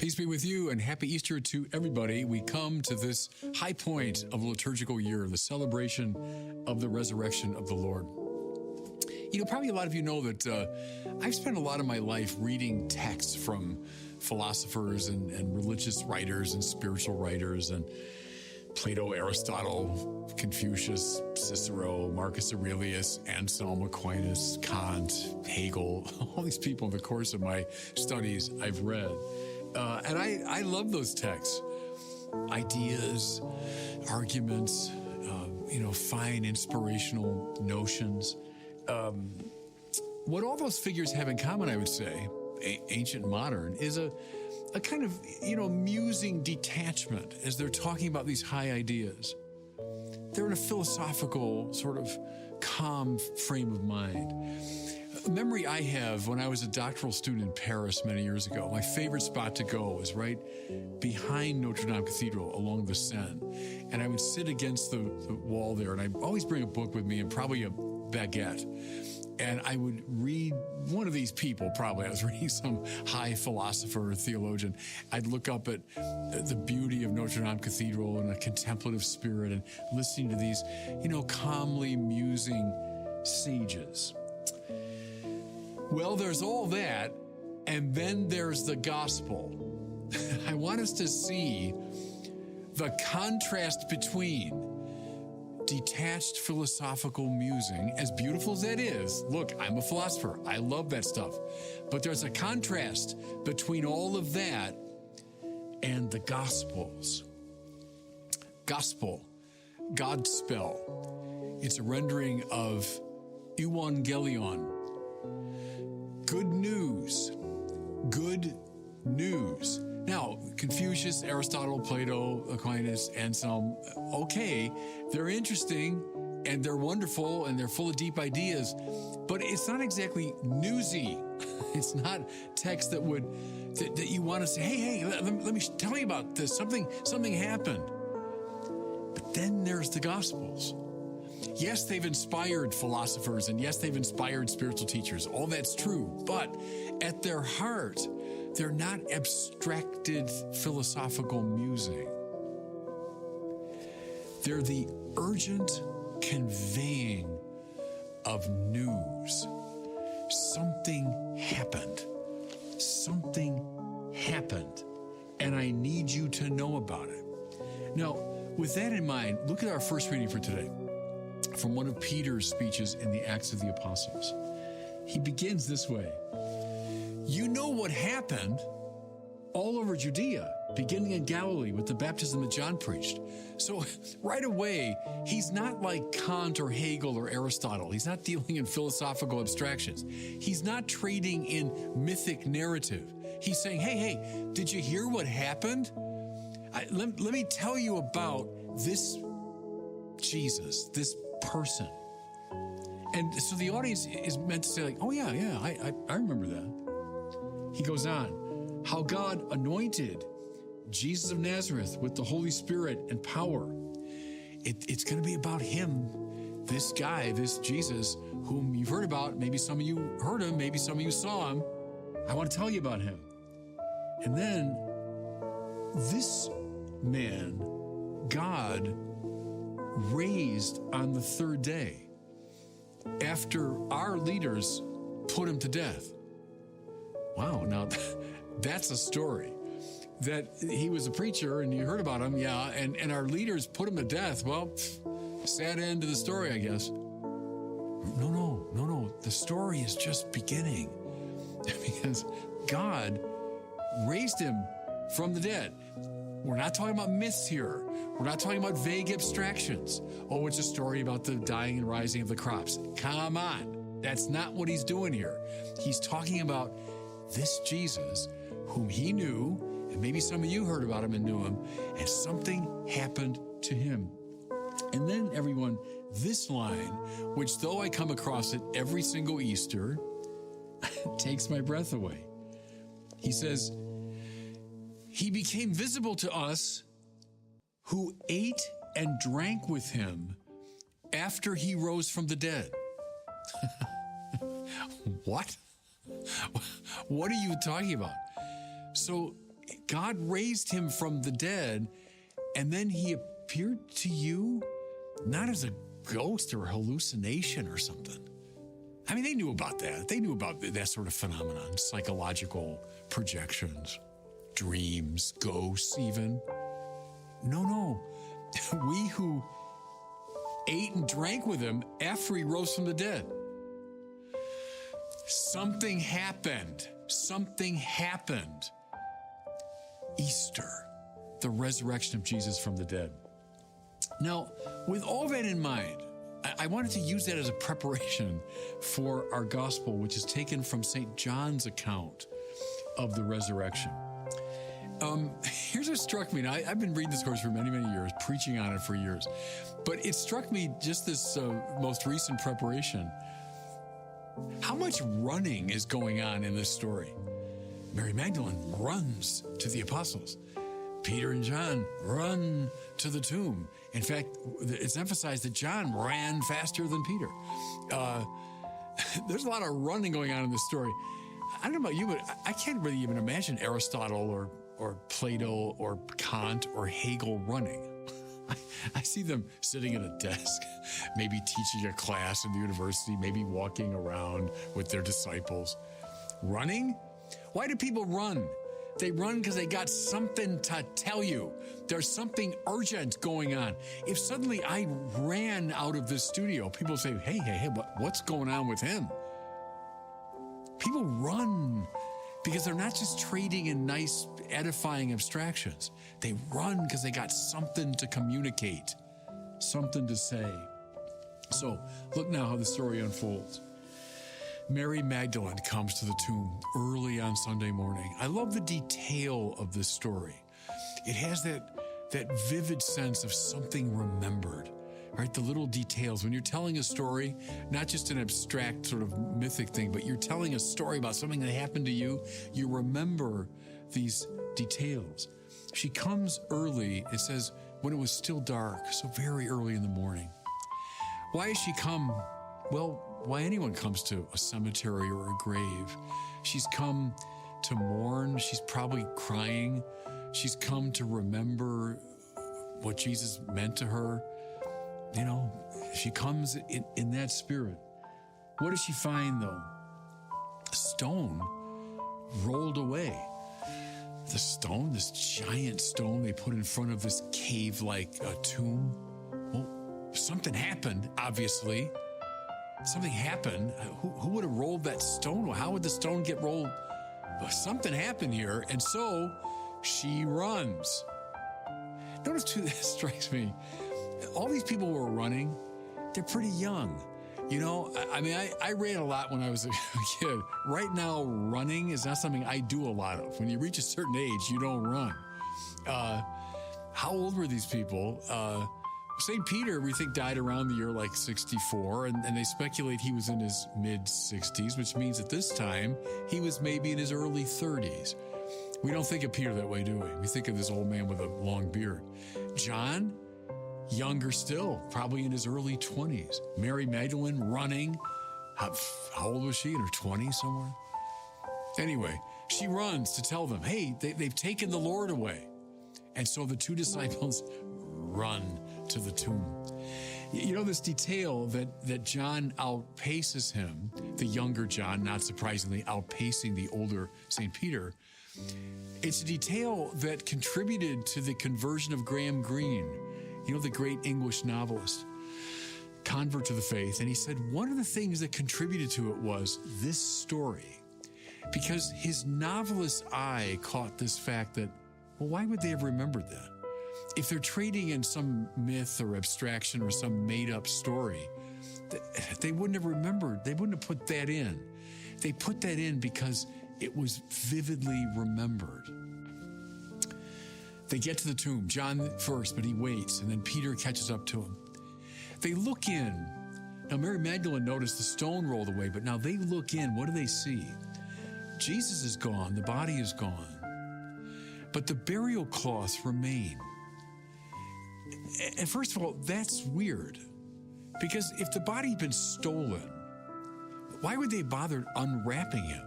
Peace be with you and happy Easter to everybody. We come to this high point of the liturgical year, the celebration of the resurrection of the Lord. You know, probably a lot of you know that I've spent a lot of my life reading texts from philosophers and religious writers and spiritual writers, and Plato, Aristotle, Confucius, Cicero, Marcus Aurelius, Anselm, Aquinas, Kant, Hegel, all these people in the course of my studies I've read. And I love those texts, ideas, arguments, fine inspirational notions. What all those figures have in common, I would say, ancient and modern, is a kind of, musing detachment as they're talking about these high ideas. They're in a philosophical, sort of calm frame of mind. A memory I have when I was a doctoral student in Paris many years ago, my favorite spot to go was right behind Notre Dame Cathedral along the Seine. And I would sit against the wall there, and I'd always bring a book with me and probably a baguette. And I would read one of these people, probably. I was reading some high philosopher or theologian. I'd look up at the beauty of Notre Dame Cathedral and a contemplative spirit and listening to these, calmly musing sages. Well, there's all that, and then there's the gospel. I want us to see the contrast between detached philosophical musing, as beautiful as that is. Look, I'm a philosopher. I love that stuff. But there's a contrast between all of that and the Gospels. Gospel, Godspell. It's a rendering of evangelion. Good news. Good news. Now, Confucius, Aristotle, Plato, Aquinas, Anselm, okay, they're interesting and they're wonderful and they're full of deep ideas, but it's not exactly newsy. It's not text that you want to say, hey, let me tell you about this. Something happened. But then there's the Gospels. Yes, they've inspired philosophers, and yes, they've inspired spiritual teachers. All that's true. But at their heart, they're not abstracted philosophical musing. They're the urgent conveying of news. Something happened. Something happened. And I need you to know about it. Now, with that in mind, look at our first reading for today from one of Peter's speeches in the Acts of the Apostles. He begins this way. You know what happened all over Judea, beginning in Galilee with the baptism that John preached. So right away, he's not like Kant or Hegel or Aristotle. He's not dealing in philosophical abstractions. He's not trading in mythic narrative. He's saying, hey, did you hear what happened? Let me tell you about this Jesus, this person. And so the audience is meant to say, like, oh, yeah, I remember that. He goes on, how God anointed Jesus of Nazareth with the Holy Spirit and power. It's going to be about him, this guy, this Jesus, whom you've heard about. Maybe some of you heard him, maybe some of you saw him. I want to tell you about him. And then this man, God raised on the third day after our leaders put him to death. Wow, now that's a story. That he was a preacher and you heard about him, yeah, and our leaders put him to death. Well, sad end to the story, I guess. No, the story is just beginning. Because God raised him from the dead. We're not talking about myths here. We're not talking about vague abstractions. Oh, it's a story about the dying and rising of the crops. Come on. That's not what he's doing here. He's talking about this Jesus whom he knew, and maybe some of you heard about him and knew him, and something happened to him. And then, everyone, this line, which though I come across it every single Easter, takes my breath away. He says, he became visible to us who ate and drank with him after he rose from the dead. What? What are you talking about? So God raised him from the dead, and then he appeared to you not as a ghost or a hallucination or something. I mean, they knew about that. They knew about that sort of phenomenon, psychological projections, dreams, ghosts even. No. We who ate and drank with him after he rose from the dead. Something happened. Something happened. Easter, the resurrection of Jesus from the dead. Now, with all that in mind, I wanted to use that as a preparation for our gospel, which is taken from St. John's account of the resurrection. Here's what struck me. Now, I've been reading this course for many, many years, preaching on it for years. But it struck me just this most recent preparation, how much running is going on in this story. Mary Magdalene runs to the apostles. Peter and John run to the tomb. In fact, it's emphasized that John ran faster than Peter. There's a lot of running going on in this story. I don't know about you, but I can't really even imagine Aristotle or Plato or Kant or Hegel running. I see them sitting at a desk, maybe teaching a class in the university, maybe walking around with their disciples. Running? Why do people run? They run because they got something to tell you. There's something urgent going on. If suddenly I ran out of this studio, people say, hey, what's going on with him? People run because they're not just trading in nice, edifying abstractions. They run because they got something to communicate, something to say. So look now how the story unfolds. Mary Magdalene comes to the tomb early on Sunday morning. I love the detail of this story. It has that vivid sense of something remembered, right? The little details. When you're telling a story, not just an abstract sort of mythic thing, but you're telling a story about something that happened to you, you remember these details. She comes early, it says, when it was still dark, so very early in the morning. Why has she come? Well, why anyone comes to a cemetery or a grave. She's come to mourn. She's probably crying. She's come to remember what Jesus meant to her. You know, she comes in that spirit. What does she find, though? A stone rolled away. The stone, this giant stone they put in front of this cave-like tomb. Well, something happened, obviously. Something happened. Who would have rolled that stone? How would the stone get rolled? Well, something happened here, and so she runs. Notice, too, that strikes me. All these people who are running, they're pretty young. You know, I mean, I ran a lot when I was a kid. Right now, running is not something I do a lot of. When you reach a certain age, you don't run. How old were these people? St. Peter, we think, died around the year like 64, and they speculate he was in his mid-60s, which means at this time, he was maybe in his early 30s. We don't think of Peter that way, do we? We think of this old man with a long beard. John, younger still, probably in his early 20s. Mary Magdalene running. How old was she? In her 20s somewhere? Anyway, she runs to tell them, hey, they've taken the Lord away. And so the two disciples run to the tomb. You know, this detail that John outpaces him, the younger John, not surprisingly, outpacing the older St. Peter, it's a detail that contributed to the conversion of Graham Greene, you know, the great English novelist, convert to the faith. And he said one of the things that contributed to it was this story, because his novelist's eye caught this fact that, well, why would they have remembered that? If they're trading in some myth or abstraction or some made-up story, they wouldn't have remembered. They wouldn't have put that in. They put that in because it was vividly remembered. They get to the tomb. John first, but he waits, and then Peter catches up to him. They look in. Now, Mary Magdalene noticed the stone rolled away, but now they look in. What do they see? Jesus is gone. The body is gone. But the burial cloths remain. And first of all, that's weird, because if the body had been stolen, why would they bother unwrapping him?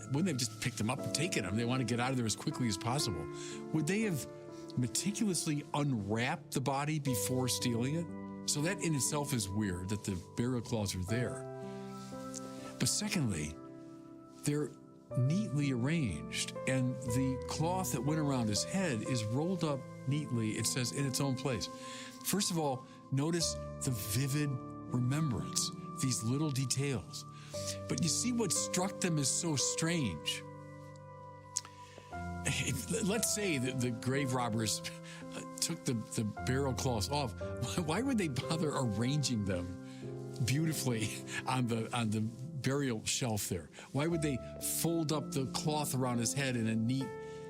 wouldn't they have just picked him up and taken him? They want to get out of there as quickly as possible. Would they have meticulously unwrapped the body before stealing it? So that in itself is weird that the burial cloths are there. But secondly, they're neatly arranged, and the cloth that went around his head is rolled up neatly, it says, in its own place. First of all, notice the vivid remembrance, these little details. But you see what struck them as so strange. Let's say that the grave robbers took the burial cloths off. Why would they bother arranging them beautifully on the burial shelf there? Why would they fold up the cloth around his head in a neat...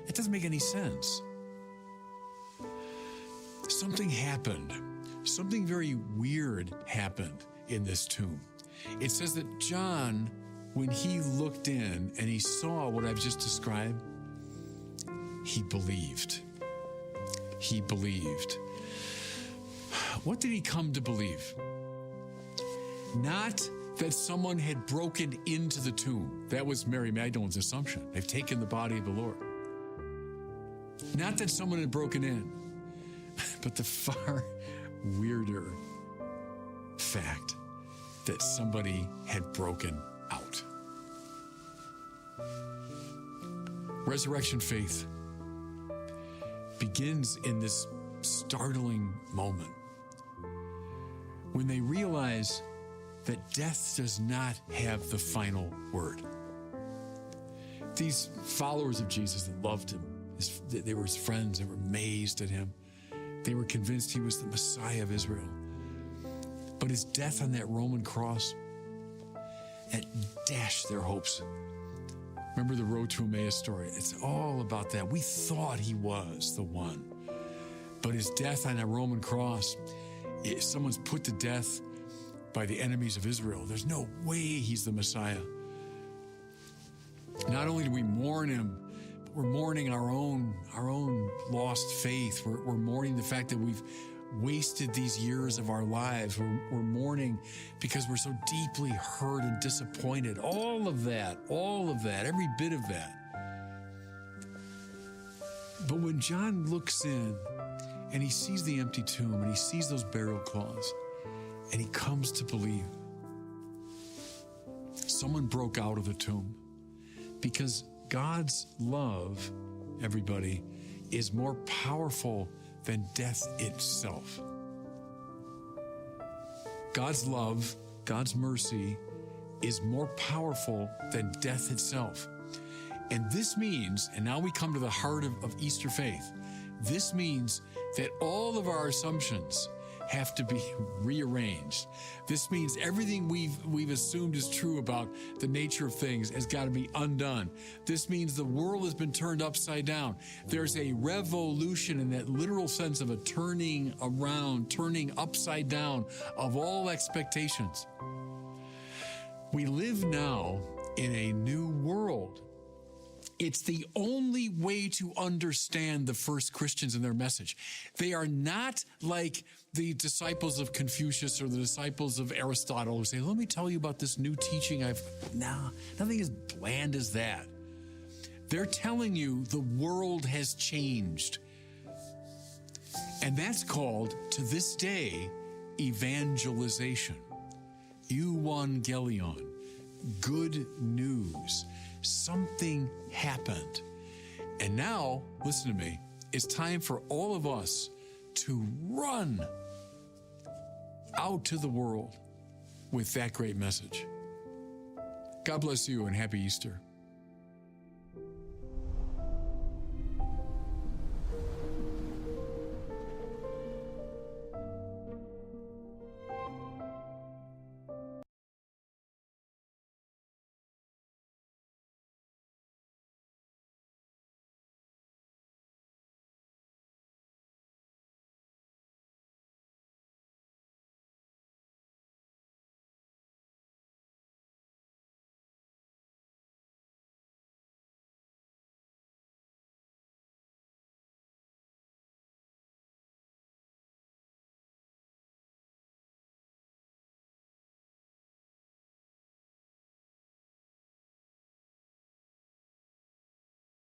It doesn't make any sense. Something happened. Something very weird happened in this tomb. It says that John, when he looked in and he saw what I've just described, he believed. He believed. What did he come to believe? Not that someone had broken into the tomb. That was Mary Magdalene's assumption. They've taken the body of the Lord. Not that someone had broken in, but the far weirder fact that somebody had broken out. Resurrection faith begins in this startling moment when they realize that death does not have the final word. These followers of Jesus that loved him, they were his friends, they were amazed at him. They were convinced he was the Messiah of Israel. But his death on that Roman cross, it dashed their hopes. Remember the Road to Emmaus story? It's all about that. We thought he was the one. But his death on that Roman cross, someone's put to death by the enemies of Israel. There's no way he's the Messiah. Not only do we mourn him, but we're mourning our own lost faith. We're mourning the fact that we've wasted these years of our lives. We're mourning because we're so deeply hurt and disappointed. All of that, every bit of that. But when John looks in and he sees the empty tomb and he sees those burial cloths and he comes to believe, someone broke out of the tomb, because God's love, everybody, is more powerful than death itself. God's love, God's mercy, is more powerful than death itself. And this means, and now we come to the heart of Easter faith, this means that all of our assumptions have to be rearranged. This means everything we've assumed is true about the nature of things has got to be undone. This means the world has been turned upside down. There's a revolution in that literal sense of a turning around, turning upside down of all expectations. We live now in a new world. It's the only way to understand the first Christians and their message. They are not like the disciples of Confucius or the disciples of Aristotle who say, let me tell you about this new teaching nothing as bland as that. They're telling you the world has changed. And that's called, to this day, evangelization. Euangelion. Good news. Something happened. And now, listen to me, it's time for all of us to run out to the world with that great message. God bless you and happy Easter.